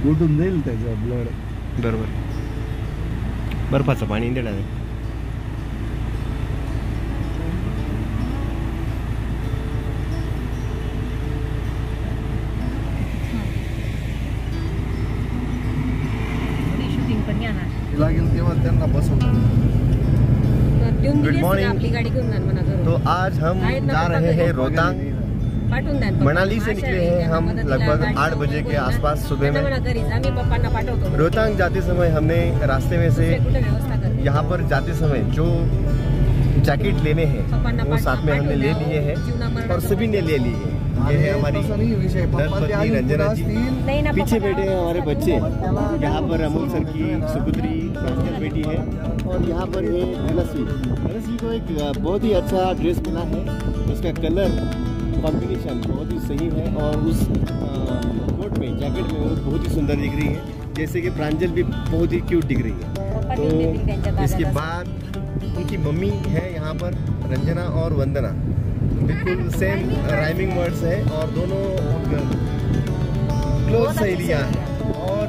गोठून जाईल त्याचं ब्लड. बरोबर. बर्फाचं पाणी देणार आहे. लागेल तेव्हा त्यांना बसवलं. Good morning. तो आज हम जा रहे हैं रोहतांग. मनाली से निकले हैं हम लगभग 8 बजे के आसपास सुबह में. रोहतांग जाते समय हमने रास्ते में से यहाँ पर जाते समय जो जैकेट लेने हैं वो साथ में हमने ले लिए हैं और सभी ने ले लिए हैं. ये है हमारी धर्मपत्नी रंजना जी. पीछे बैठे हैं हमारे बच्चे. यहाँ पर अमोल सर की सुपुत्री प्रांजल बेटी है और यहाँ पर है धनश्री. धनश्री को एक बहुत ही अच्छा ड्रेस मिला है. उसका कलर कॉम्बिनेशन बहुत ही सही है और उस कोट में जैकेट में वो बहुत ही सुंदर दिख रही है. जैसे कि प्रांजल भी बहुत ही क्यूट दिख रही है. तो इसके बाद उनकी मम्मी है यहाँ पर रंजना और वंदना. बिल्कुल सेम राइमिंग वर्ड्स है और दोनों क्लोज सहेलियाँ हैं. और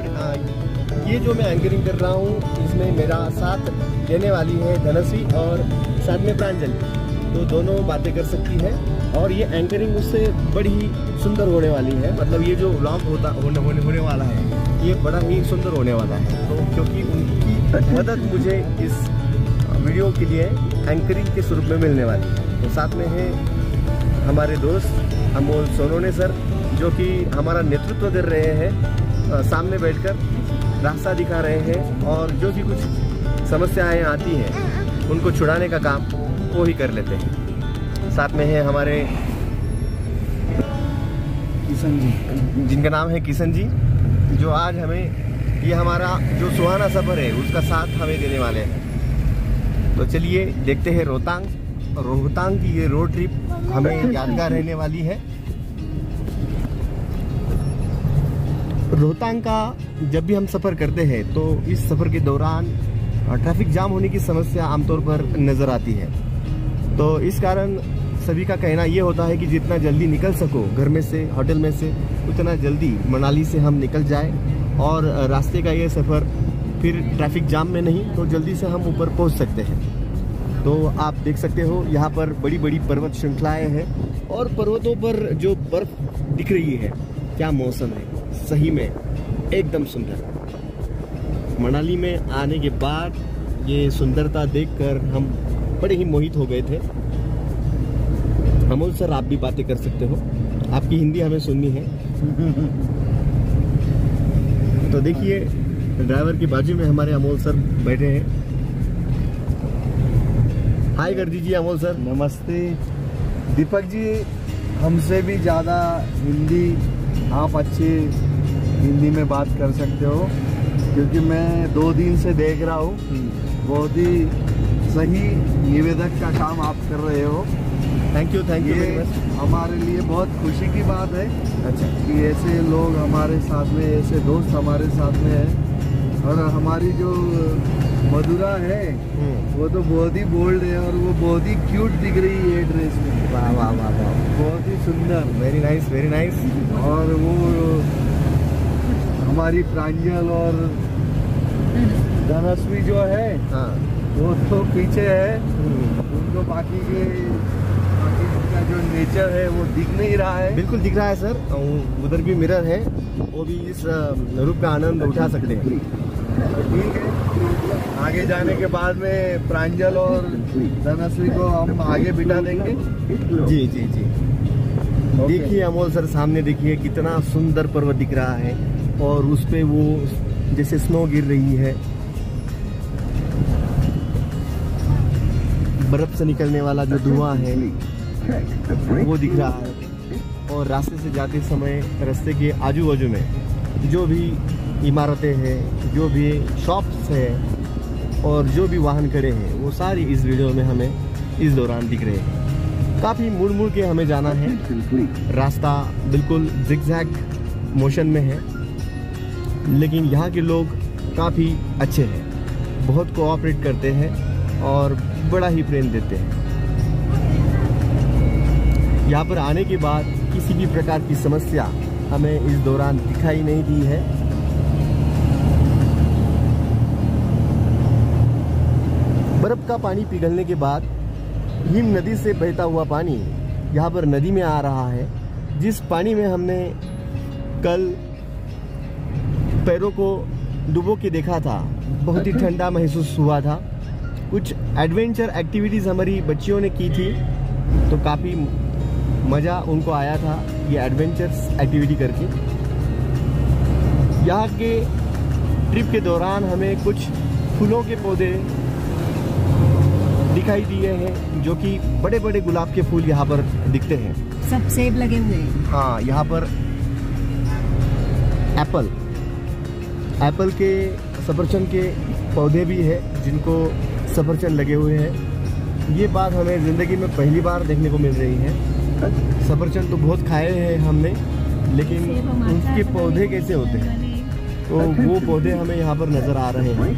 ये जो मैं एंकरिंग कर रहा हूँ इसमें मेरा साथ देने वाली है धनश्री और साथ में प्रांजल. तो दोनों बातें कर सकती है और ये एंकरिंग उससे बड़ी ही सुंदर होने वाली है. मतलब ये जो व्लॉग होने वाला है ये बड़ा ही सुंदर होने वाला है. तो क्योंकि उनकी मदद मुझे इस वीडियो के लिए एंकरिंग के स्वरूप में मिलने वाली है. तो साथ में है हमारे दोस्त अमोल सोनोने सर जो कि हमारा नेतृत्व कर रहे हैं. सामने बैठकर रास्ता दिखा रहे हैं और जो भी कुछ समस्याएं आती हैं उनको छुड़ाने का काम वो ही कर लेते हैं. साथ में है हमारे किशन जी जिनका नाम है किशन जी जो आज हमें ये हमारा जो सुहाना सफ़र है उसका साथ हमें देने वाले हैं. तो चलिए देखते हैं रोहतांग. रोहतांग की ये रोड ट्रिप हमें यादगार रहने वाली है. रोहतांग का जब भी हम सफ़र करते हैं तो इस सफ़र के दौरान ट्रैफिक जाम होने की समस्या आमतौर पर नज़र आती है. तो इस कारण सभी का कहना ये होता है कि जितना जल्दी निकल सको घर में से होटल में से उतना जल्दी मनाली से हम निकल जाए और रास्ते का ये सफ़र फिर ट्रैफिक जाम में नहीं तो जल्दी से हम ऊपर पहुंच सकते हैं. तो आप देख सकते हो यहाँ पर बड़ी बड़ी पर्वत श्रृंखलाएँ हैं और पर्वतों पर जो बर्फ़ दिख रही है. क्या मौसम है सही में एकदम सुंदर. मनाली में आने के बाद ये सुंदरता देखकर हम बड़े ही मोहित हो गए थे. अमोल सर आप भी बातें कर सकते हो. आपकी हिंदी हमें सुननी है. तो देखिए ड्राइवर की बाजू में हमारे अमोल सर बैठे हैं. हाय कर दीजिए अमोल सर. नमस्ते दीपक जी. हमसे भी ज़्यादा हिंदी आप अच्छे हिंदी में बात कर सकते हो क्योंकि मैं 2 दिन से देख रहा हूँ. बहुत ही सही निवेदक का काम आप कर रहे हो. थैंक यू ये हमारे लिए बहुत खुशी की बात है. अच्छा कि ऐसे लोग हमारे साथ में ऐसे दोस्त हमारे साथ में हैं. और हमारी जो मधुरा है वो तो बहुत ही बोल्ड है और वो बहुत ही क्यूट दिख रही है ड्रेस में. वाह वाह वाह वाह बहुत ही सुंदर. Very nice very nice. और वो हमारी प्रांजल और धनश्री जो है हाँ वो तो पीछे है. उनको बाकी का जो नेचर है वो दिख नहीं रहा है. बिल्कुल दिख रहा है सर. उधर भी मिरर है वो भी इस रूप का आनंद उठा सकते हैं. ठीक है. आगे जाने के बाद में प्रांजल और धनश्री को हम आगे बिठा देंगे. जी जी जी. देखिए अमोल सर सामने देखिए कितना सुंदर पर्वत दिख रहा है और उस पे वो जैसे स्नो गिर रही है. बर्फ से निकलने वाला जो धुआं है वो दिख रहा है. और रास्ते से जाते समय रास्ते के आजू बाजू में जो भी इमारतें हैं जो भी शॉप्स हैं और जो भी वाहन खड़े हैं वो सारी इस वीडियो में हमें इस दौरान दिख रहे हैं. काफ़ी मुड़ मुड़ के हमें जाना है. रास्ता बिल्कुल जिगजैग मोशन में है लेकिन यहाँ के लोग काफ़ी अच्छे हैं. बहुत कोऑपरेट करते हैं और बड़ा ही प्रेम देते हैं. यहाँ पर आने के बाद किसी भी प्रकार की समस्या हमें इस दौरान दिखाई नहीं दी है. बर्फ का पानी पिघलने के बाद हिम नदी से बहता हुआ पानी यहाँ पर नदी में आ रहा है, जिस पानी में हमने कल पैरों को डुबो के देखा था। बहुत ही ठंडा महसूस हुआ था। कुछ एडवेंचर एक्टिविटीज़ हमारी बच्चियों ने की थी, तो काफ़ी मज़ा उनको आया था ये एडवेंचर्स एक्टिविटी करके। यहाँ के ट्रिप के दौरान हमें कुछ फूलों के पौधे दिखाई दिए हैं, जो कि बड़े बड़े गुलाब के फूल यहाँ पर दिखते हैं। सब सेब लगे हुए हैं। हाँ, यहाँ पर एप्पल के सफरचंद के पौधे भी है, जिनको सफरचंद लगे हुए हैं। ये बात हमें ज़िंदगी में पहली बार देखने को मिल रही है। सफरचंद तो बहुत खाए हैं हमने, लेकिन उनके पौधे कैसे होते हैं, तो वो पौधे हमें यहाँ पर नज़र आ रहे हैं।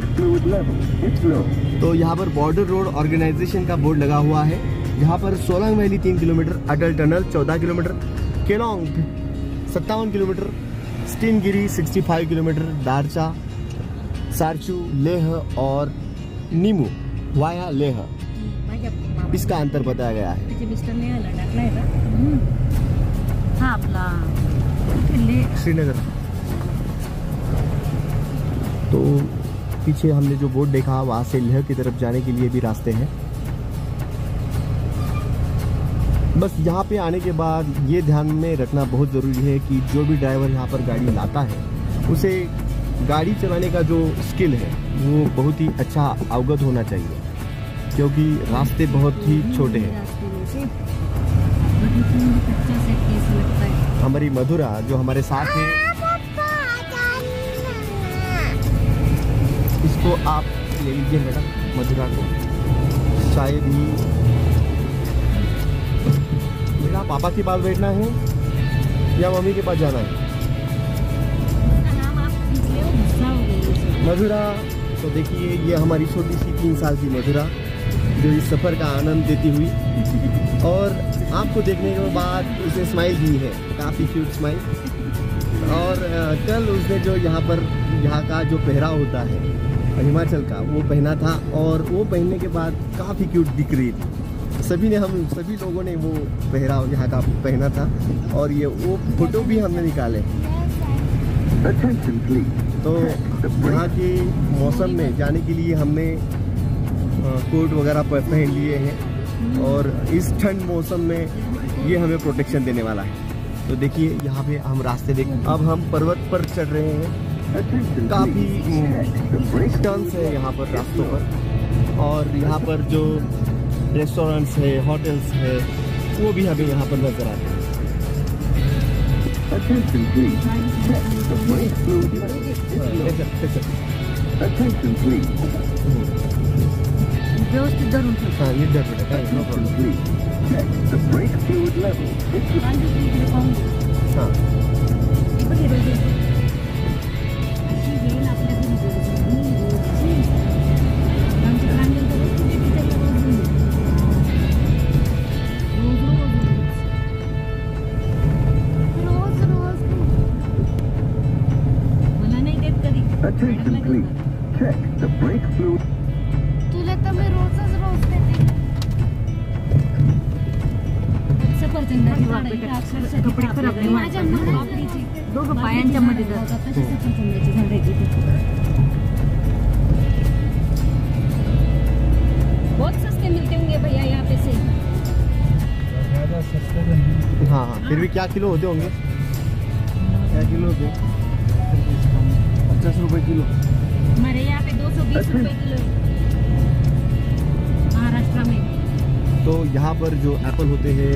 तो यहाँ पर बॉर्डर रोड ऑर्गेनाइजेशन का बोर्ड लगा हुआ है। यहाँ पर Solang valley 3 kilometre, Atal tunnel 14 kilometre, Keylong 57 kilometre, Stingri 65 kilometre, Darcha, Sarchu, Leh और नीमू वाया लेह, इसका अंतर बताया गया है। श्रीनगर। तो पीछे हमने जो बोर्ड देखा, वहाँ से लेह की तरफ जाने के लिए भी रास्ते हैं। बस यहाँ पे आने के बाद ये ध्यान में रखना बहुत ज़रूरी है कि जो भी ड्राइवर यहाँ पर गाड़ी लाता है, उसे गाड़ी चलाने का जो स्किल है वो बहुत ही अच्छा अवगत होना चाहिए, क्योंकि रास्ते बहुत ही छोटे हैं। हमारी मधुरा जो हमारे साथ है, इसको आप ले लीजिए मैडम, मधुरा को। शायद ही मेरा पापा के पास बैठना है या मम्मी के पास जाना है? मधुरा, तो देखिए ये हमारी छोटी सी 3 साल की मधुरा, जो इस सफ़र का आनंद देती हुई और आपको देखने के बाद उसे स्माइल दी है, काफ़ी क्यूट स्माइल। और कल उसने जो यहाँ का जो पहराव होता है हिमाचल का, वो पहना था, और वो पहनने के बाद काफ़ी क्यूट दिख रही थी। सभी लोगों ने वो पहराव यहाँ का पहना था, और ये वो फोटो भी हमने निकाले। तो यहाँ के मौसम में जाने के लिए हमने कोट वगैरह पहन लिए हैं, और इस ठंड मौसम में ये हमें प्रोटेक्शन देने वाला है। तो देखिए यहाँ पे हम रास्ते अब हम पर्वत पर चढ़ रहे हैं। काफ़ी टर्न्स है यहाँ पर रास्तों पर, और यहाँ पर जो रेस्टोरेंट्स है, होटल्स है, वो भी हमें यहाँ पर नजर आते हैं। हाँ, इधर बेटा, नो प्रॉब्लम। हाँ, तुला तर मी रोजच देते. कपडे खराब नाही माझ्या दोघं पायांच्या मध्ये जातात. बहुत सस्ते मिलते होंगे भैया यहाँ पे से. हाँ हाँ, फिर भी क्या किलो होते होंगे? क्या किलो होते? 50 रुपए किलो. हमारे यहाँ पे 220 रुपए किलो महाराष्ट्र में. तो यहाँ पर जो एप्पल होते हैं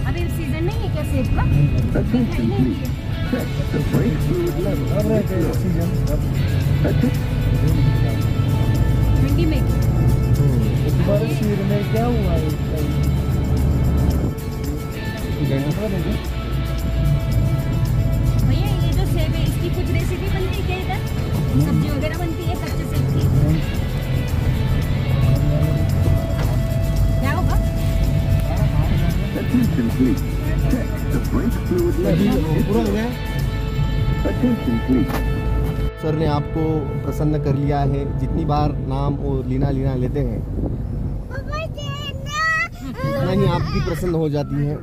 अभी सीजन नहीं है क्या सेब का? ठंडी में में क्या हुआ भैया? ये जो सेब है इसकी कुछ रेसिपी बनती है क्या इधर? सब्जी वगैरह बनती है कच्चे सेब की? क्या होगा? पूरा हो गया। सर ने आपको प्रसन्न कर लिया है। जितनी बार नाम और लीना लेते हैं नहीं आपकी प्रसन्न हो जाती है।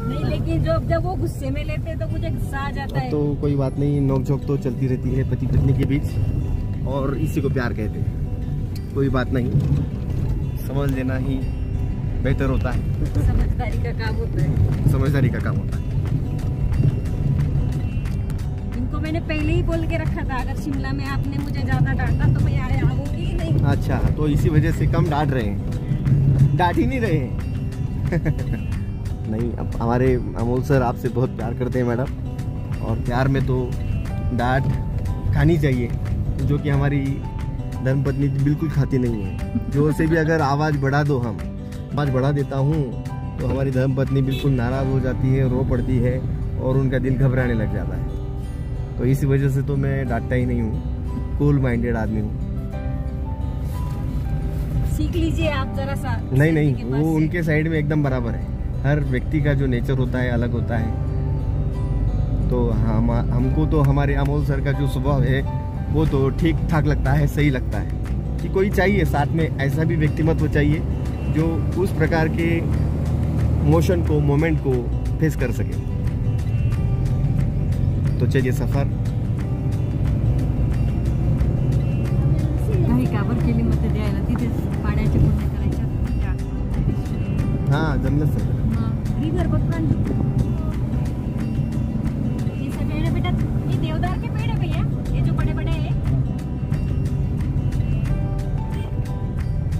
नहीं, लेकिन जब वो गुस्से में लेते हैं तो मुझे गुस्सा आ जाता है। तो कोई बात नहीं, नोकझोंक तो चलती रहती है पति पत्नी के बीच, और इसी को प्यार कहते हैं। कोई बात नहीं, समझ लेना ही बेहतर होता है। समझदारी का काम होता है। समझदारी का काम होता है। इनको मैंने पहले ही बोल के रखा था, अगर शिमला में आपने मुझे ज्यादा डांटा तो मैं आऊंगी ही नहीं। अच्छा, तो इसी वजह से कम डांट रहे हैं, डांट ही नहीं रहे हैं। नहीं, अब हमारे अमोल सर आपसे बहुत प्यार करते हैं मैडम, और प्यार में तो डांट खानी चाहिए, जो कि हमारी धर्मपत्नी बिल्कुल खाती नहीं है। जोर से भी अगर आवाज़ बढ़ा दो, हम आवाज़ बढ़ा देता हूँ तो हमारी धर्मपत्नी बिल्कुल नाराज़ हो जाती है, रो पड़ती है और उनका दिल घबराने लग जाता है। तो इसी वजह से तो मैं डांटता ही नहीं हूँ, कूल माइंडेड आदमी हूँ। सीख लीजिए आप जरा सा। नहीं, वो उनके साइड में एकदम बराबर है। हर व्यक्ति का जो नेचर होता है अलग होता है। तो हमको तो हमारे अमोल सर का जो स्वभाव है वो तो ठीक ठाक लगता है, सही लगता है कि कोई चाहिए साथ में, ऐसा भी व्यक्तिमत्व चाहिए जो उस प्रकार के मोशन को, मोमेंट को फेस कर सके। तो चलिए सफर केली मत द्यायला तिथे पाण्याचे पुण्य करायच्या। हाँ, जमलं सर। रिवर बघून ये सब पेड़ बेटा, ये देवदार के पेड़ है भैया, ये जो बड़े बड़े हैं।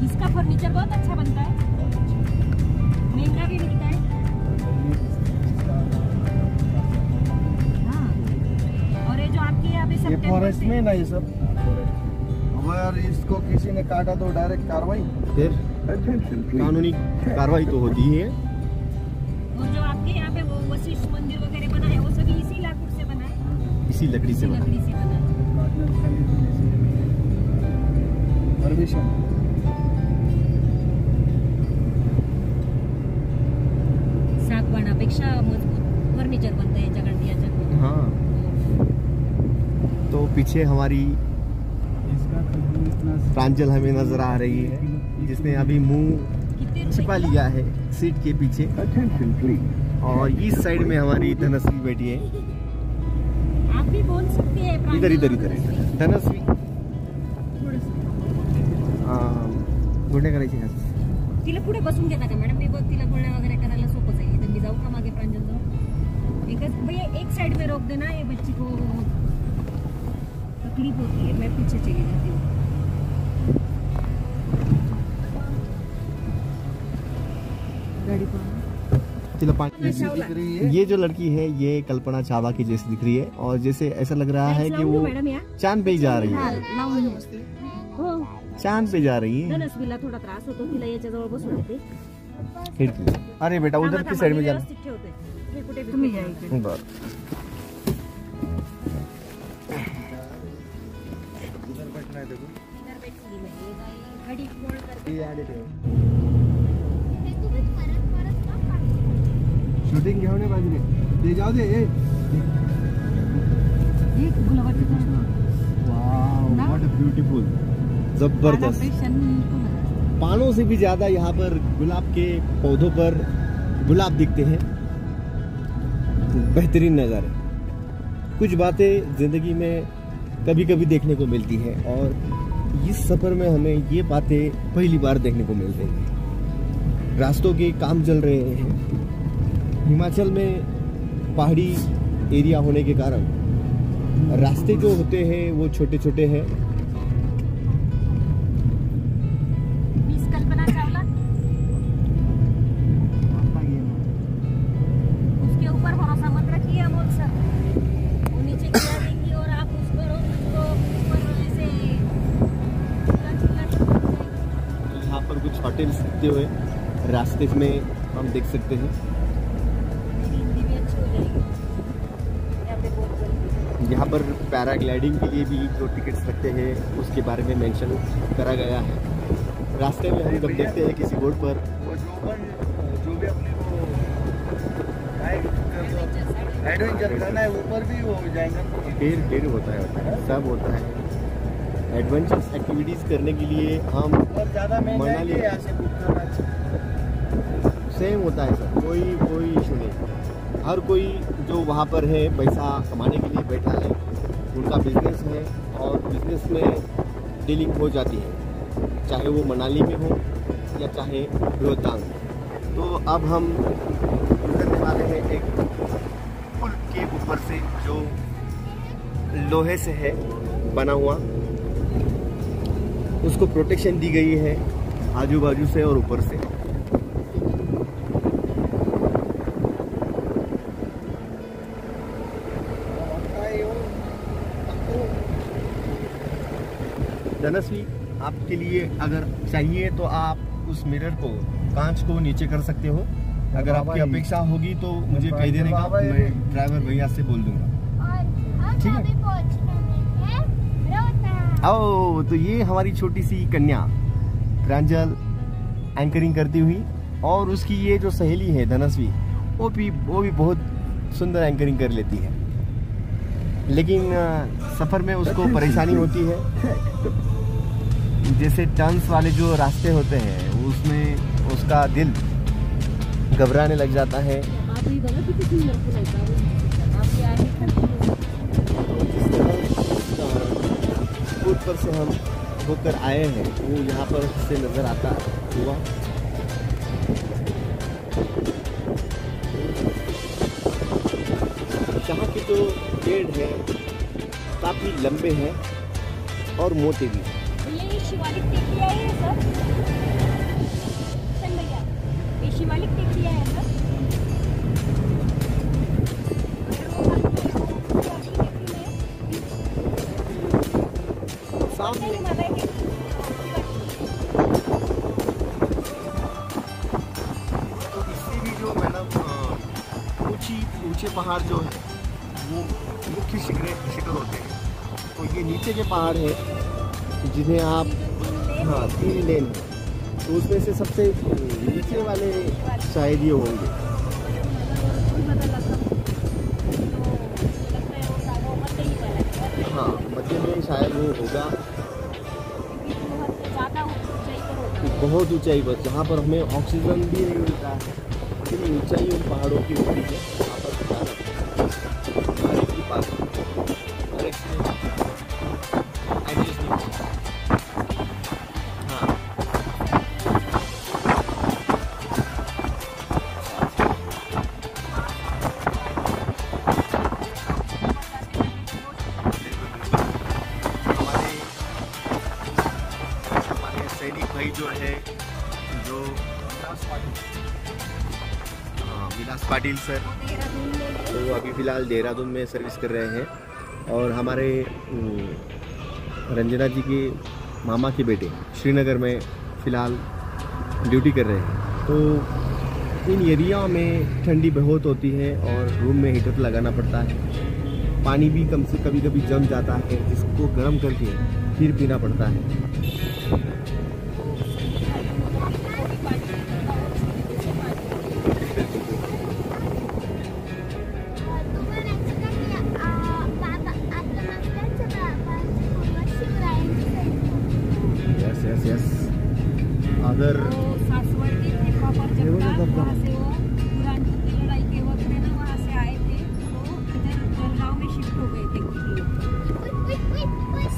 इसका फर्नीचर बहुत अच्छा बनता है, महंगा भी मिलता है। हाँ, और ये जो आपके यहाँ पे ये फॉरेस्ट में ना, ये सब अगर इसको किसी ने काटा तो डायरेक्ट कार्रवाई, फिर कानूनी कार्रवाई तो होती है। और जो आपके यहाँ पे वो वशिष्ठ मंदिर वगैरह बना है, वो सभी इसी लाकूड से बना है, इसी लकड़ी से बना है। परमिशन सागवानापेक्षा मजबूत फर्निचर बनतं याच्याकडे याच्यात। हाँ, तो पीछे हमारी प्रांजल हमें नजर आ रही है, जिसने अभी मुंह छिपा लिया है सीट के पीछे, और इस साइड में हमारी धनश्री बैठी है। आप भी बोल सकते हैं। इधर धनश्री गुडण्या करायची का? तिला पुढे बसून घेता का मॅडम? मी बघ तिला गुडण्या वगैरे करायला सोपंच आहे। इधर मी जाऊ का मागे प्रांजल जाऊ? एकच भैया एक साइड में रोक देना, ये बच्ची को तकलीफ होती है, मैं पीछे चली जाती हूँ। तिला पानी दिख रही है। ये जो लड़की है ये कल्पना चावला की जैसी दिख रही है, और जैसे ऐसा लग रहा है कि वो चांद पे ही जा रही है। चांद पे जा रही है। धनश्रीला थोड़ा त्रास होतो, तिला याच्याजवळ बसून देते। खिड़की, अरे बेटा उधर की साइड में जा। तुम्ही या इकडे। बरं, उधर बैठना है, देखो इधर बैठूंगी मैं, ये गाड़ी फोल्ड करके। ये आडे ठेव। शूटिंग घेऊन ये बाजूने, ते जाऊ दे। एक गुलाबाची फुलं। वाव, व्हाट ब्यूटीफुल, जबरदस्त। पानों से भी ज्यादा यहाँ पर गुलाब के पौधों पर गुलाब दिखते हैं। बेहतरीन नज़ारे। कुछ बातें जिंदगी में कभी कभी देखने को मिलती है, और इस सफर में हमें ये बातें पहली बार देखने को मिलती हैं। रास्तों के काम चल रहे हैं। हिमाचल में पहाड़ी एरिया होने के कारण रास्ते जो होते हैं वो छोटे छोटे हैं। कल्पना चावला, उसके ऊपर भरोसा मत रखिए अमोल सर, वो नीचे गिरा देंगी और आप उसको ऊपर ऐसे। यहाँ पर कुछ होटल्स दिखते हुए रास्ते में हम देख सकते हैं। यहाँ पर पैराग्लाइडिंग के लिए भी जो टिकट्स लगते हैं उसके बारे में मेंशन करा गया है। रास्ते में हम जब देखते हैं किसी बोर्ड पर जो भी अपने को एडवेंचर करना है, ऊपर भी हो जाएगा। फिर होता है, सब होता है। एडवेंचरस एक्टिविटीज़ करने के लिए हम ज़्यादा मनाली यहाँ से बुक करना सेम होता है सर, कोई इशू नहीं। हर कोई जो वहाँ पर है पैसा कमाने के लिए बैठा है, उनका बिजनेस है और बिजनेस में डीलिंग हो जाती है, चाहे वो मनाली में हो या चाहे रोहतांग। तो अब हम गुजरने वाले हैं एक पुल के ऊपर से जो लोहे से है बना हुआ, उसको प्रोटेक्शन दी गई है आजू बाजू से और ऊपर से। धनश्री, आपके लिए अगर चाहिए तो आप उस मिरर को, कांच को नीचे कर सकते हो। अगर आपकी अपेक्षा होगी तो मुझे कह देने का, मैं ड्राइवर भैया से बोल दूंगा। ठीक है। ओ, तो ये हमारी छोटी सी कन्या प्रांजल एंकरिंग करती हुई, और उसकी ये जो सहेली है धनश्री, वो भी बहुत सुंदर एंकरिंग कर लेती है। लेकिन सफ़र में उसको परेशानी होती है, जैसे टर्न्स वाले जो रास्ते होते हैं उसमें उसका दिल घबराने लग जाता है। ऊपर से हम होकर आए हैं, वो यहाँ पर से नज़र आता हुआ। यहाँ के जो पेड़ हैं काफ़ी लंबे हैं और मोटे भी। ये शिवालिक टेकरी है सर? भैया, ये शिवालिक टेकरी है सर? तो इससे भी जो मैडम ऊंचे पहाड़ जो है वो मुख्य शिखर होते हैं। तो ये नीचे के पहाड़ हैं जिन्हें आप 3 लेन, तो उसमें से सबसे नीचे वाले शायद ये होंगे। हाँ, मध्य में शायद वो होगा। बहुत ऊंचाई पर, जहाँ पर हमें ऑक्सीजन भी नहीं मिलता है, लेकिन ऊंचाई उन पहाड़ों की होती है। वहाँ पर जाना हर एक के पास, हर एक से एडजस्ट नहीं होता। हाँ, हमारे सैनिक भाई जो है, जो विलास पाटिल सर, तो अभी फ़िलहाल देहरादून में सर्विस कर रहे हैं, और हमारे रंजना जी के मामा के बेटे श्रीनगर में फ़िलहाल ड्यूटी कर रहे हैं। तो इन एरिया में ठंडी बहुत होती है और रूम में हीटर लगाना पड़ता है। पानी भी कम से कभी कभी जम जाता है, जिसको गर्म करके फिर पीना पड़ता है। यस, अगर सासवड़ के प्रॉपर जगह, वहाँ से वो पुरानी लड़ाई के वक्त में ना वहाँ से आए थे, तो इधर जलगांव में शिफ्ट हो गए थे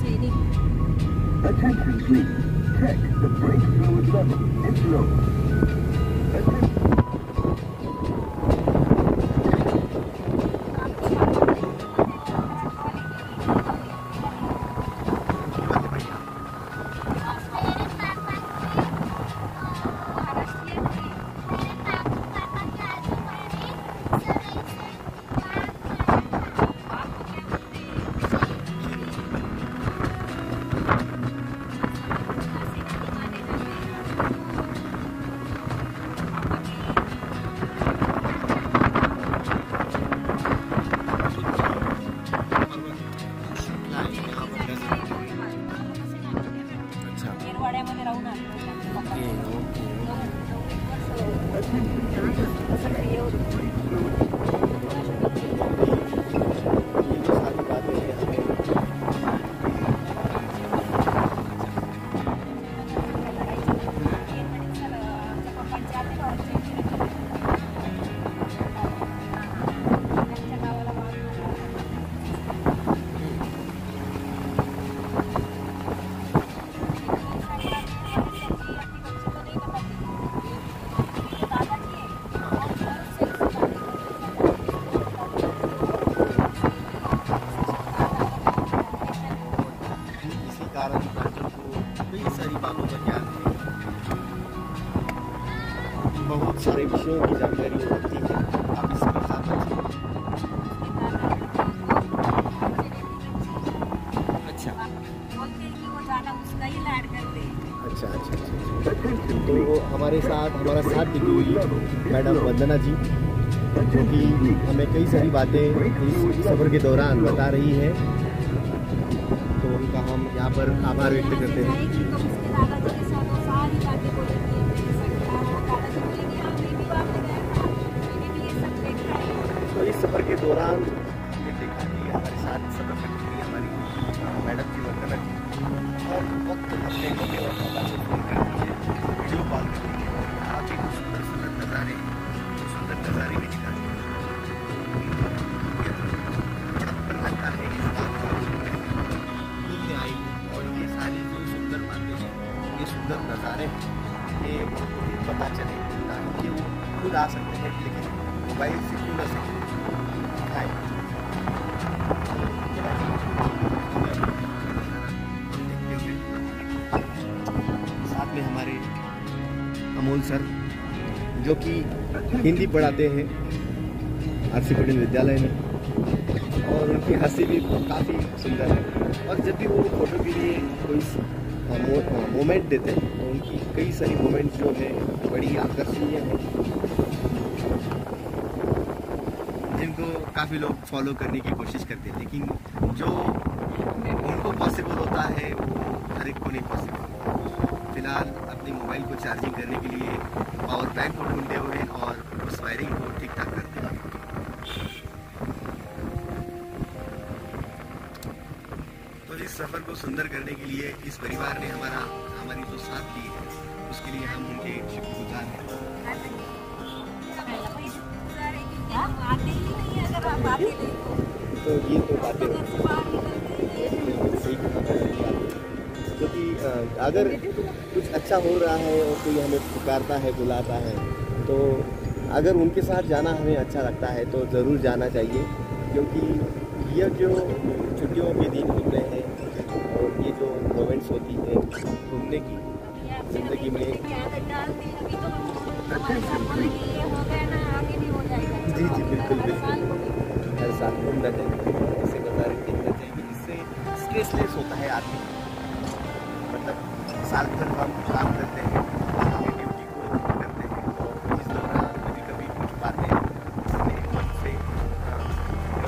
सैनिक। Attention please, check the brake fluid level is low. विषयों की जानकारी हो सकती है। आप इसके साथ अच्छा अच्छा। तो हमारे साथ हमारा साथ दी हुई मैडम वंदना जी, जो कि हमें कई सारी बातें इस सफ़र के दौरान बता रही है, तो उनका हम यहाँ पर आभार व्यक्त करते हैं। तो इस सफ़र के दौरान हमने देखा कि हमारे साथ सफ़र करती है हमारी मैडम जी वंदना जी, हर वक्त अपने मम्मी और पापा से फोन करती है, वीडियो कॉल करती है, काफ़ी सुंदर सुंदर नज़ारे भी दिखाती है। बड़ा लगता है इस बात को घूमने आई, और ये सारी जो सुंदर बातें हैं, ये सुंदर नज़ारे हैं, ये पता चले ना कि वो खुद आ सकते हैं, लेकिन मोबाइल से क्यों ना सकें दिखाए। साथ में हमारे अमोल सर, जो कि हिंदी पढ़ाते हैं आरसी पटेल विद्यालय में, और उनकी हंसी भी काफ़ी सुंदर है। और जब भी वो फोटो के लिए कोई मोमेंट देते हैं, तो उनकी कई सारी मोमेंट जो है बड़ी आकर्षणीय है, जिनको काफ़ी लोग फॉलो करने की कोशिश करते हैं, लेकिन जो उनको पॉसिबल होता है वो हर एक को नहीं पॉसिबल। फिलहाल अपने मोबाइल को चार्जिंग करने के लिए पावर बैंक को ढूंढते हुए और उस वायरिंग को ठीक ठाक करते हैं। तो इस सफ़र को सुंदर करने के लिए इस परिवार ने हमारी जो साथ दी है, उसके लिए हम उनके शुक्रगुजार हैं। तो ये तो बातें सही, क्योंकि अगर कुछ अच्छा हो रहा है और कोई हमें पुकारता है, बुलाता है, तो अगर उनके साथ जाना हमें अच्छा लगता है तो ज़रूर जाना चाहिए, क्योंकि यह जो छुट्टियों के दिन होते हैं और ये जो मोमेंट्स होती है घूमने की ज़िंदगी में, जी बिल्कुल हर साल घूमना चाहिए, ऐसे नज़ारे देखना चाहिए, इससे स्ट्रेसलेस होता है आदमी। मतलब साल भर हम काम करते हैं, अपनी ड्यूटी को करते हैं, और इस दौरान कभी कुछ बातें अपने मन से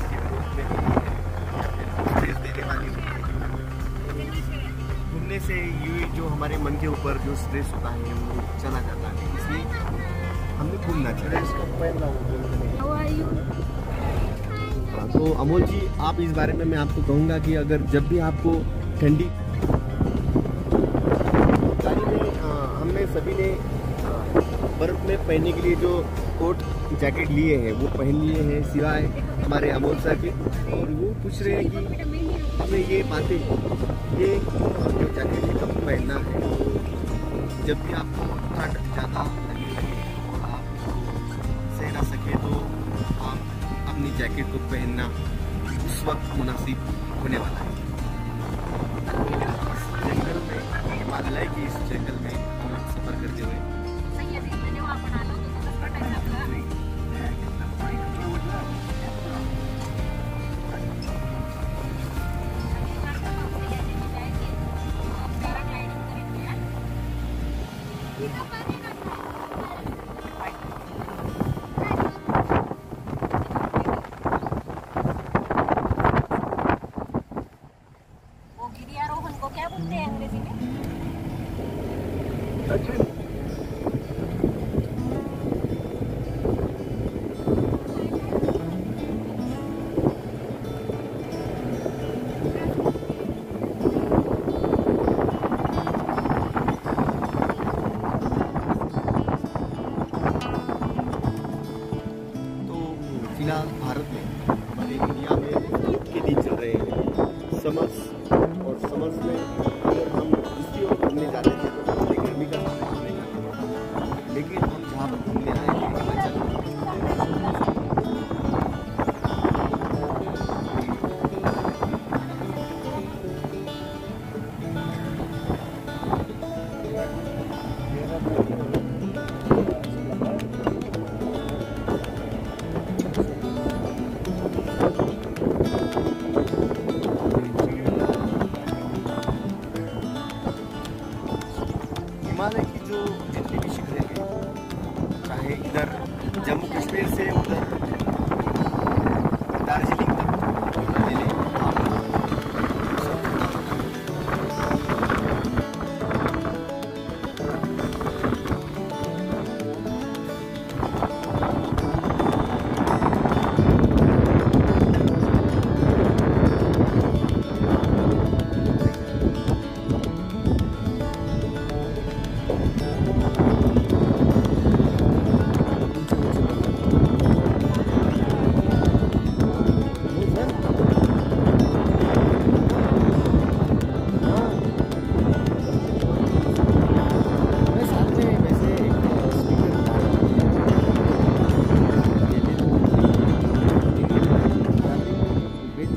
के विरोध में होती है या फिर स्ट्रेस देने वाली होती है। घूमने से ये जो हमारे मन के ऊपर जो स्ट्रेस होता है वो चला जाता है, इसलिए हमें घूमना चाहिए। तो अमोल जी, आप इस बारे में मैं आपको कहूँगा कि अगर जब भी आपको ठंडी गाड़ी में हमने सभी ने बर्फ़ में पहनने के लिए जो कोट जैकेट लिए हैं वो पहन लिए हैं, सिवाय हमारे अमोल सर के, और वो पूछ रहे हैं कि हमें ये बातें, ये जो जैकेट कब पहनना है। तो जब भी आपको ठंड ज़्यादा लगने लगे और आप सह ना सके, तो आप अपनी जैकेट को पहनना उस वक्त मुनासिब होने वाला है। इस जंगल में, हिमालय की इस जंगल में हम सफ़र करते हुए फिलहाल भारत में, हमारे इंडिया में धूप के दिन चल रहे हैं, समर्स, और समर्स में अगर हम दूसरी ओर घूमने जाते थे तो हमें गर्मी का सामना करने जाते थे, लेकिन हम जहाँ पर घूमने आए थे हिमाचल, दार्जिलिंग तक अकेले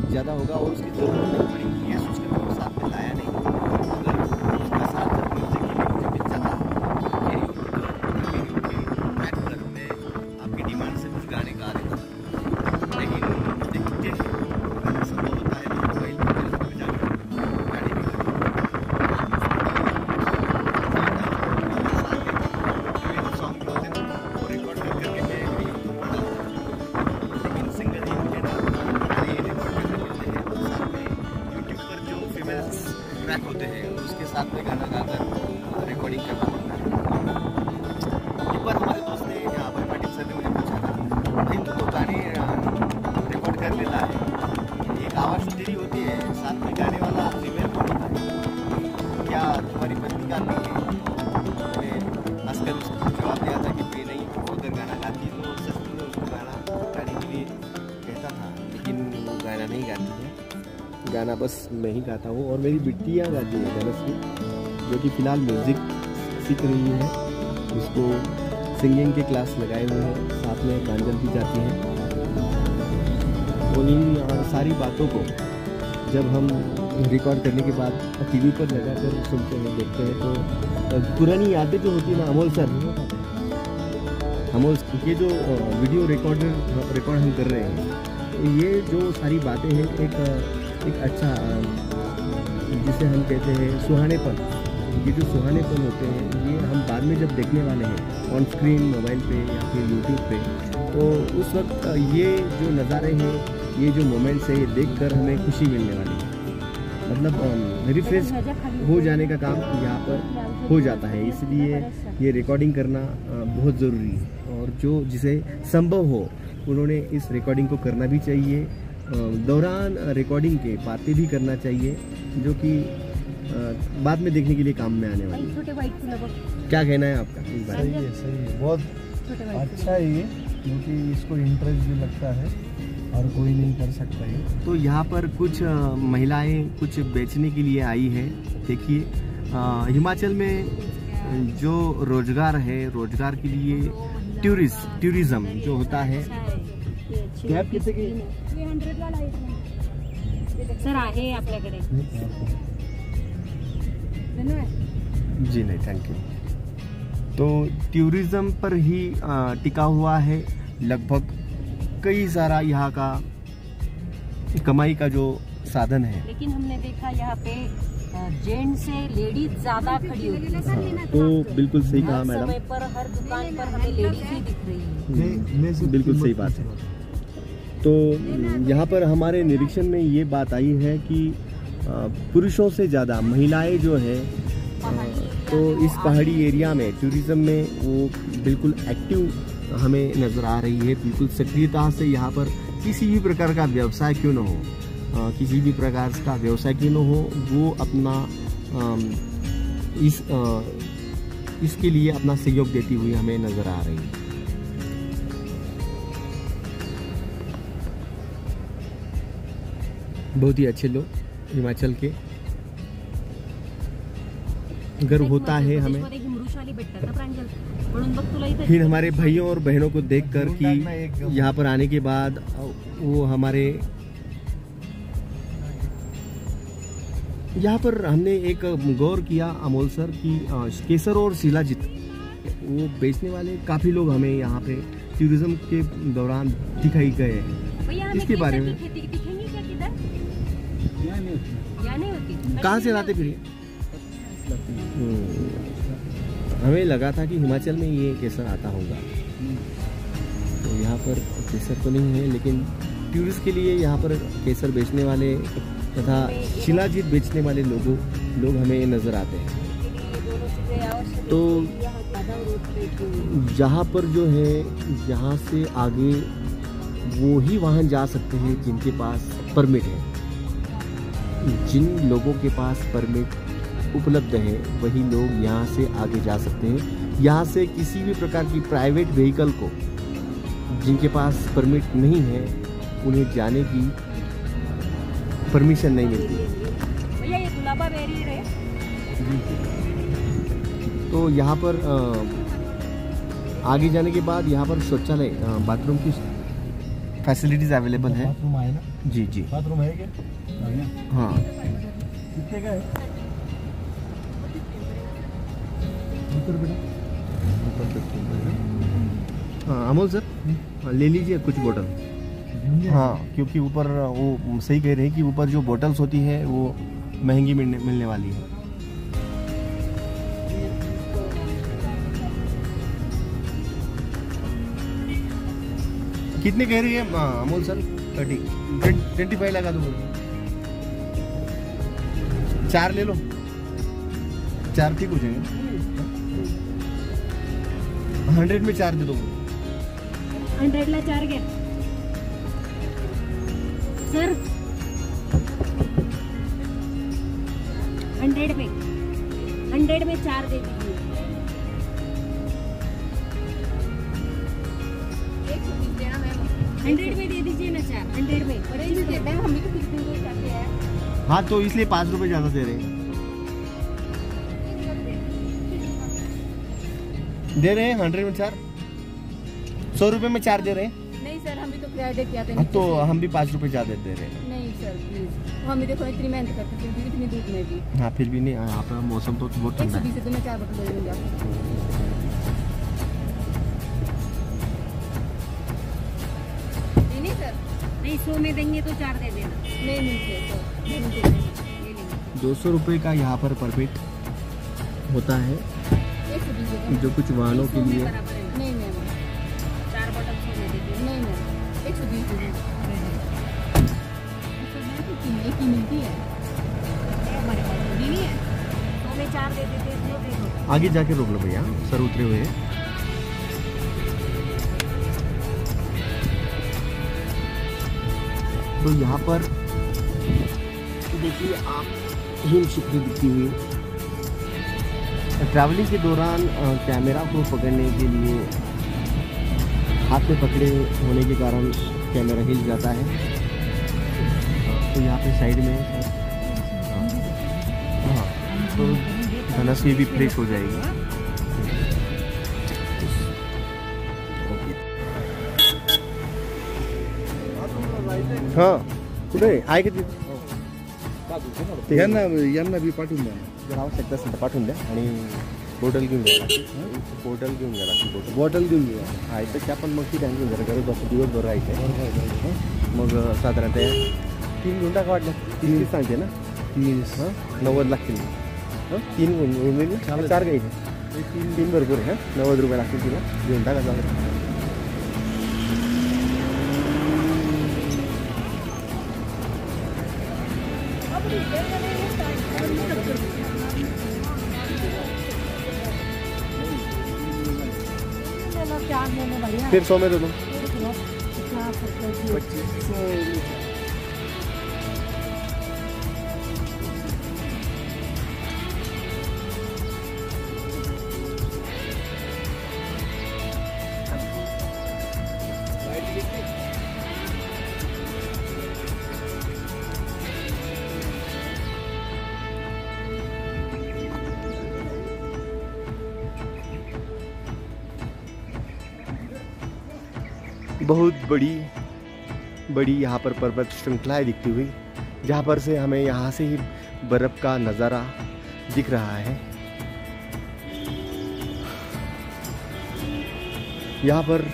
ज़्यादा होगा और उसकी ज़रूरत नहीं पड़ेगी, ये सोच कर मैंने साथ में लाया नहीं। अगर उसका साथ जब म्यूजिक के लिए मुझे मिल जाता कि एक्ट कर मैं आपकी डिमांड से कुछ गाने गा देता, लेकिन देखते हैं अगर संभव होता है तो मोबाइल पर जाकर गाने भी सॉन्ग जो होते हैं वो रिकॉर्ड करके मैं यूट्यूब पर डालता हूँ, लेकिन सिंगल ही मुझे ना ट्रैक होते हैं उसके साथ में गाना गाकर रिकॉर्डिंग करना पड़ता है। एक बार हमारे दोस्त ने अभय पाटिल सर ने मुझे पूछा था, भाई तू तो गाने रिकॉर्ड कर लेता है, एक आवाज़ तो तेरी होती है, साथ में गाने वाला फीमेल कौन होता है, क्या तुम्हारी पत्नी गाती है? मैंने हंसकर उसको जवाब दिया था कि भाई नहीं, वो अगर गाना गाती है तो सच में उसको गाना गाने के लिए कहता था, लेकिन वो गाना नहीं गाती है, गाना बस मैं ही गाता हूँ और मेरी बिटियाँ गाती है धनश्री, जो कि फ़िलहाल म्यूज़िक सीख रही है, उसको सिंगिंग के क्लास लगाए हुए हैं, साथ में प्रांजल भी जाती है। और इन सारी बातों को जब हम रिकॉर्ड करने के बाद टीवी पर लगाकर सुनते हैं, देखते हैं, तो पुरानी यादें जो होती है ना, अमोल सर, ये जो वीडियो रिकॉर्ड हम कर रहे हैं, ये जो सारी बातें हैं एक अच्छा जिसे हम कहते हैं सुहानेपन, ये जो सुहानेपन होते हैं ये हम बाद में जब देखने वाले हैं ऑन स्क्रीन मोबाइल पे या फिर यूट्यूब पे, तो उस वक्त ये जो नज़ारे हैं, ये जो मोमेंट्स है, ये देखकर हमें खुशी मिलने वाली है, मतलब रिफ्रेश हो जाने का काम यहाँ पर हो जाता है। इसलिए ये रिकॉर्डिंग करना बहुत ज़रूरी है और जो जिसे संभव हो उन्होंने इस रिकॉर्डिंग को करना भी चाहिए, दौरान रिकॉर्डिंग के बातें भी करना चाहिए, जो कि बाद में देखने के लिए काम में आने वाली है। क्या कहना है आपका इस बारे में? सही है, बहुत अच्छा है ये, क्योंकि इसको इंटरेस्ट भी लगता है और कोई नहीं कर सकता ये। तो यहाँ पर कुछ महिलाएं कुछ बेचने के लिए आई है। देखिए हिमाचल में जो रोजगार है, रोजगार के लिए टूरिज्म जो होता है, कैब कितने की सर आहे आपल्याकडे? जी नहीं, थैंक यू। तो टूरिज्म पर ही टिका हुआ है लगभग, कई सारा यहाँ का कमाई का जो साधन है। लेकिन हमने देखा यहाँ पे जेंट्स से लेडीज ज्यादा खड़ी होती है। तो बिल्कुल सही कहा मैडम, समय पर हर दुकान पर हमें लेडीज ही दिख रही है। बिल्कुल सही बात है। तो यहाँ पर हमारे निरीक्षण में ये बात आई है कि पुरुषों से ज़्यादा महिलाएं जो है तो इस पहाड़ी एरिया में टूरिज्म में वो बिल्कुल एक्टिव हमें नज़र आ रही है, बिल्कुल सक्रियता से यहाँ पर किसी भी प्रकार का व्यवसाय क्यों न हो, किसी भी प्रकार का व्यवसाय क्यों न हो, वो अपना इसके लिए अपना सहयोग देती हुई हमें नज़र आ रही है। बहुत ही अच्छे लोग हिमाचल के, गर्व होता है हमें फिर हमारे भाइयों और बहनों को देखकर कि यहाँ पर आने के बाद वो हमारे यहाँ पर हमने एक गौर किया अमोल सर की केसर और शिलाजीत वो बेचने वाले काफ़ी लोग हमें यहाँ पे टूरिज्म के दौरान दिखाई गए हैं। इसके बारे में कहाँ से लाते फिर? हमें लगा था कि हिमाचल में ये केसर आता होगा, तो यहाँ पर केसर तो नहीं है, लेकिन टूरिस्ट के लिए यहाँ पर केसर बेचने वाले तथा शिलाजीत बेचने वाले लोग हमें नज़र आते हैं। तो यहाँ पर जो है, यहाँ से आगे वो ही वाहन जा सकते हैं जिनके पास परमिट है। जिन लोगों के पास परमिट उपलब्ध है वही लोग यहाँ से आगे जा सकते हैं। यहाँ से किसी भी प्रकार की प्राइवेट व्हीकल को, जिनके पास परमिट नहीं है, उन्हें जाने की परमिशन नहीं मिलती। भैया ये गुलाबा बैरियर है। तो यहाँ पर आगे जाने के बाद यहाँ पर शौचालय, बाथरूम की फैसिलिटीज अवेलेबल है। बाथरूम आए ना? जी जी, बाथरूम है क्या? हाँ। कितने का है? हाँ अमोल सर, ले लीजिए कुछ बोतल। हाँ, क्योंकि ऊपर वो सही कह रहे हैं कि ऊपर जो बोतल्स होती है वो महंगी मिलने वाली है। कितने कह रही है अमोल सर? 25 लगा दो। 4 ले लो, 4 ठीक हो जाएंगे। 100 में 4 दे दो। 100 ला 4 घ्या सर। 100 में 4 दे दीजिए। 100 में दे दीजिए ना 4। 100 में हम भी तो 20 दिन को जाते हैं। हाँ, तो इसलिए 5 रुपए ज्यादा दे रहे हैं। 100 में 4, 100 रुपए में 4 दे रहे हैं। नहीं सर, हम भी तो किराया दे के आते हैं। तो हम भी 5 रुपए ज्यादा दे रहे हैं। नहीं सर प्लीज, हम भी देखो इतनी मेहनत करते हैं इतनी धूप में भी। हाँ, फिर भी नहीं, यहाँ पर मौसम तो बहुत ठंडा है। 120 से तो मैं 4 बोतल ले लूंगा। नहीं सर, नहीं 100 में देंगे तो 4 दे देना। नहीं मिलते सर, 200 रुपए का यहाँ पर परमिट होता है, जो कुछ वाहनों के लिए। नहीं मैम, 4 बोतल 100 में दीजिए। नहीं मैम, 120 दीजिए। एक ही मिलती है, हमारे पास नहीं है। 100 में 4 दे देते हैं। आगे जाके रोक लो भैया, सर उतरे हुए हैं। तो यहाँ पर देखिए आप हिम शिखरी दिखती हुई। ट्रैवलिंग के दौरान कैमरा को पकड़ने के लिए हाथ में पकड़े होने के कारण कैमरा हिल जाता है। तो यहाँ पे साइड में हाँ, तो धनस्वी भी फ्रेश हो जाएगी। हाँ, कुठे आहे का तिथे? यांना बी पाठवून द्या. जर आवश्यकता असेल तर पाठवून द्या आणि बॉटल घेऊन घ्या. बॉटल घेऊन घ्या लागते. बॉटल घेऊन घ्या. हा, इथं आपण मग ती टँक घेऊन जरा गरज असतो दिवसभर राहायचं. मग साधारणतः 3 घंटा का वाटलं? 30 सांगते ना? 30 90 लागतील. 3 होईल 4 घ्यायचे. 3 भरपूर आहे. 90 रुपये लागतील तिला. घेऊन टाका चालेल. फिर 100 में दे दो. 25. बहुत बड़ी यहाँ पर पर्वत श्रृंखलाएं दिखती हुई, जहाँ पर से हमें यहाँ से ही बर्फ़ का नज़ारा दिख रहा है. यहाँ पर